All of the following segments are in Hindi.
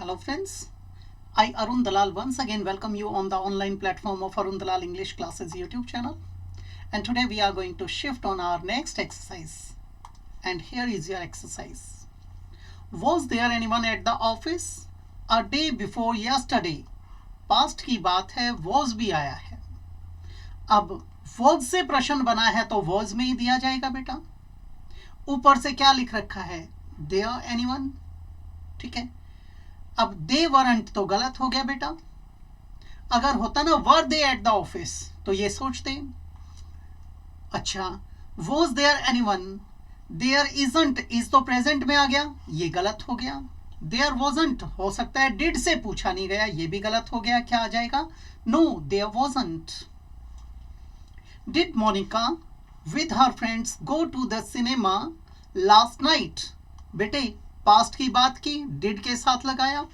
Hello friends, I Arun Dalal once again welcome you on the online platform of Arun Dalal English Classes YouTube channel, and today we are going to shift on our next exercise, and here is your exercise. Was there anyone at the office? A day before yesterday. Past की बात है, was भी आया है. अब was से प्रश्न बना है तो was में ही दिया जाएगा बेटा. ऊपर से क्या लिख रखा है? There anyone? ठीक है. अब दे वरंट तो गलत हो गया बेटा. अगर होता ना were they at the office तो ये सोचते. अच्छा, was there anyone? There isn't, is तो प्रेजेंट में आ गया, ये गलत हो गया. देयर वॉजंट हो सकता है डिड से पूछा नहीं गया, ये भी गलत हो गया. क्या आ जाएगा? No, there wasn't. Did Monica with her friends go to the cinema last night? बेटे पास्ट की बात की, डिड के साथ लगाया.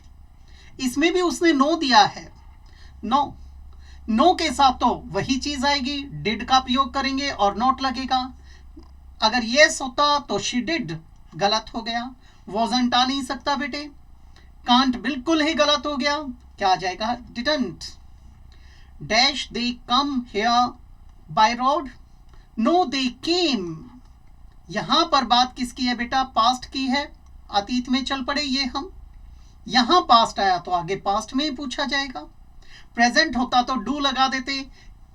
इसमें भी उसने नो दिया है. नो, नो के साथ तो वही चीज आएगी, डिड का प्रयोग करेंगे और नॉट लगेगा. अगर यस होता तो शी डिड, गलत हो गया. वॉजंट आ नहीं सकता बेटे. कांट बिल्कुल ही गलत हो गया. क्या आ जाएगा? Didn't. Dash they come here by road? No they came. यहां पर बात किसकी है बेटा? पास्ट की है. अतीत में चल पड़े ये हम. यहां पास्ट आया तो आगे पास्ट में ही पूछा जाएगा. प्रेजेंट होता तो डू लगा देते.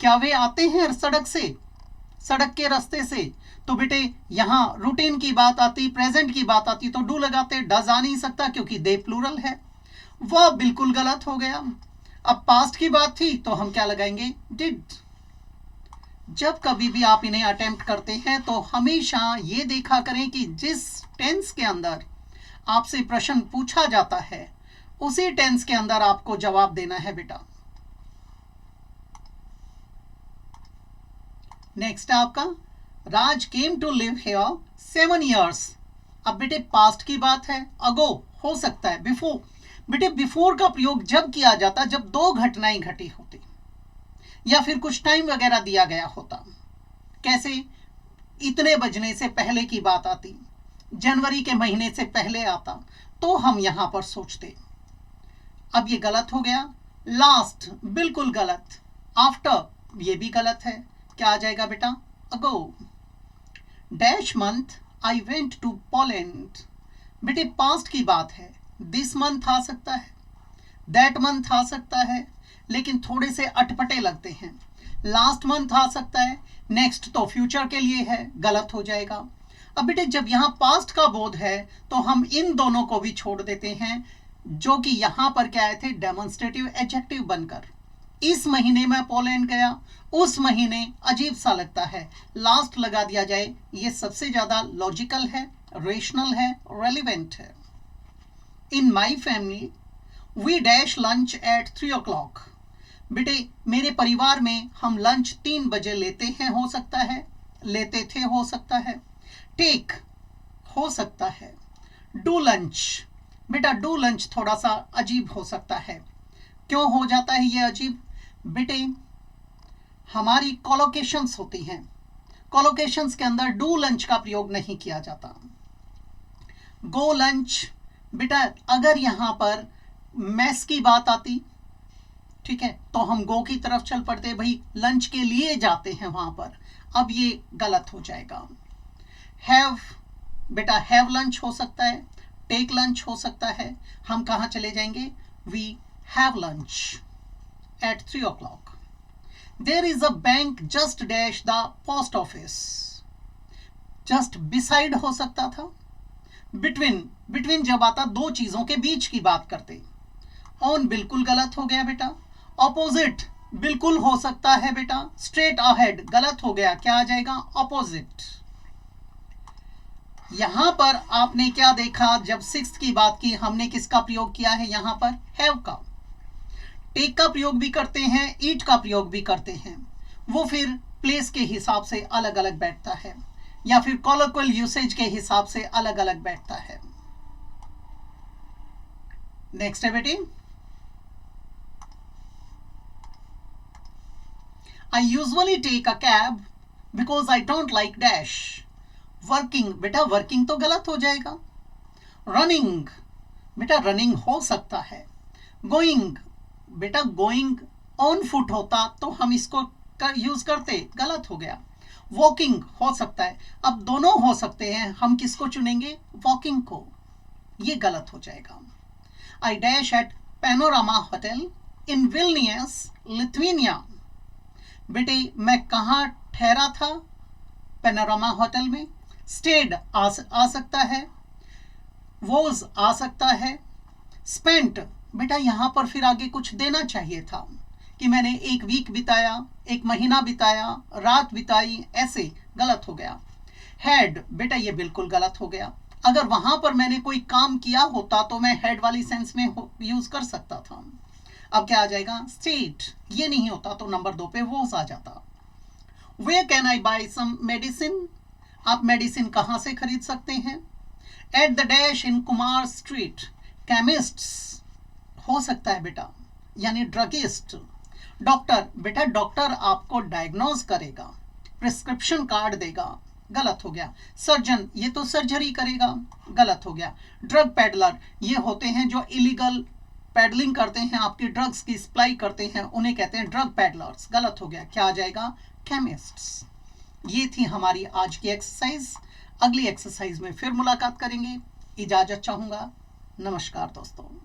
क्या वे आते हैं सड़क से, सड़क के रास्ते से? तो बेटे यहां रूटीन की बात आती, प्रेजेंट की बात आती तो डू लगाते. डज आ नहीं सकता क्योंकि दे प्लूरल है. वह बिल्कुल गलत हो गया. अब पास्ट की बात थी तो हम क्या लगाएंगे? डिड. जब कभी भी आप इन्हें अटेम्प्ट करते हैं तो हमेशा ये देखा करें कि जिस टेंस के अंदर आपसे प्रश्न पूछा जाता है उसी टेंस के अंदर आपको जवाब देना है बेटा. नेक्स्ट आपका, Raj came to live here 7 years. अब बेटे पास्ट की बात है, अगो हो सकता है, बिफोर. बेटे बिफोर का प्रयोग जब किया जाता जब दो घटनाएं घटी होती या फिर कुछ टाइम वगैरह दिया गया होता. कैसे? इतने बजने से पहले की बात आती, जनवरी के महीने से पहले आता, तो हम यहां पर सोचते. अब ये गलत हो गया. लास्ट बिल्कुल गलत. आफ्टर ये भी गलत है. क्या आ जाएगा बेटा? Ago. Dash month I went to Poland. बेटे पास्ट की बात है, दिस मंथ आ सकता है, दैट मंथ आ सकता है, लेकिन थोड़े से अटपटे लगते हैं. लास्ट मंथ आ सकता है, नेक्स्ट तो फ्यूचर के लिए है, गलत हो जाएगा. अब बेटे जब यहां पास्ट का बोध है तो हम इन दोनों को भी छोड़ देते हैं जो कि यहां पर क्या आए थे? डेमोन्स्ट्रेटिव एडजेक्टिव बनकर. इस महीने में पोलैंड गया, उस महीने अजीब सा लगता है, लास्ट लगा दिया जाए. ये सबसे ज्यादा लॉजिकल है, रेशनल है, रेलिवेंट है. In my family we dash lunch at 3 o'clock. बेटे मेरे परिवार में हम लंच 3 बजे लेते हैं, हो सकता है, लेते थे, हो सकता है. टेक हो सकता है. डू लंच, बेटा डू लंच थोड़ा सा अजीब हो सकता है. क्यों हो जाता है ये अजीब? बेटे हमारी कोलोकेशंस होती हैं, कोलोकेशंस के अंदर डू लंच का प्रयोग नहीं किया जाता. गो लंच, बेटा अगर यहां पर मैस की बात आती, ठीक है, तो हम गो की तरफ चल पड़ते, भाई लंच के लिए जाते हैं वहां पर. अब ये गलत हो जाएगा. हैव, बेटा हैव लंच हो सकता है, टेक लंच हो सकता है. हम कहां चले जाएंगे? We have lunch at 3 o'clock. There is a bank just dash the post office. Just beside हो सकता था. बिटवीन, बिटवीन जब आता दो चीजों के बीच की बात करते. ऑन बिल्कुल गलत हो गया बेटा. ऑपोजिट बिल्कुल हो सकता है बेटा. स्ट्रेट अहेड गलत हो गया. क्या आ जाएगा? ऑपोजिट. यहां पर आपने क्या देखा? जब 6th की बात की हमने किसका प्रयोग किया है? यहां पर हैव का. टेक का प्रयोग भी करते हैं, ईट का प्रयोग भी करते हैं. वो फिर प्लेस के हिसाब से अलग अलग बैठता है या फिर कॉलोक्वल यूसेज के हिसाब से अलग अलग बैठता है. नेक्स्ट है बेटी, I usually take a cab because I don't like dash. Working, बेटा वर्किंग तो गलत हो जाएगा. रनिंग, बेटा रनिंग हो सकता है। गोइंग, बेटा गोइंग ऑन फुट होता तो हम इसको यूज करते, गलत हो गया। वॉकिंग हो सकता है, अब दोनों हो सकते हैं, हम किसको चुनेंगे, वॉकिंग को, ये गलत हो जाएगा। I dash at Panorama hotel in Vilnius Lithuania. बेटे मैं कहाँ ठहरा था, पैनोरामा होटल में। स्टेड आ सकता है, वॉज आ सकता है। स्पेंट, बेटा यहां पर फिर आगे कुछ देना चाहिए था कि मैंने एक वीक बिताया, एक महीना बिताया, रात बिताई, ऐसे, गलत हो गया। हैड, बेटा ये बिल्कुल गलत हो गया। अगर वहां पर मैंने कोई काम किया होता तो मैं हैड वाली सेंस में यूज कर सकता था। अब क्या आ जाएगा, स्टेट, ये नहीं होता तो नंबर 2 पे वो आ जाता। Where can I buy some medicine? आप मेडिसिन कहां से खरीद सकते हैं। At the dash in Kumar street, chemists हो सकता है बेटा, यानी ड्रगिस्ट। डॉक्टर, बेटा डॉक्टर आपको डायग्नोज करेगा, प्रिस्क्रिप्शन कार्ड देगा, गलत हो गया। सर्जन, ये तो सर्जरी करेगा, गलत हो गया। ड्रग पेडलर, ये होते हैं जो इलीगल पेडलिंग करते हैं, आपकी ड्रग्स की सप्लाई करते हैं, उन्हें कहते हैं ड्रग पेडलर्स, गलत हो गया। क्या आ जाएगा, केमिस्ट्स। ये थी हमारी आज की एक्सरसाइज। अगली एक्सरसाइज में फिर मुलाकात करेंगे, इजाजत चाहूंगा। नमस्कार दोस्तों।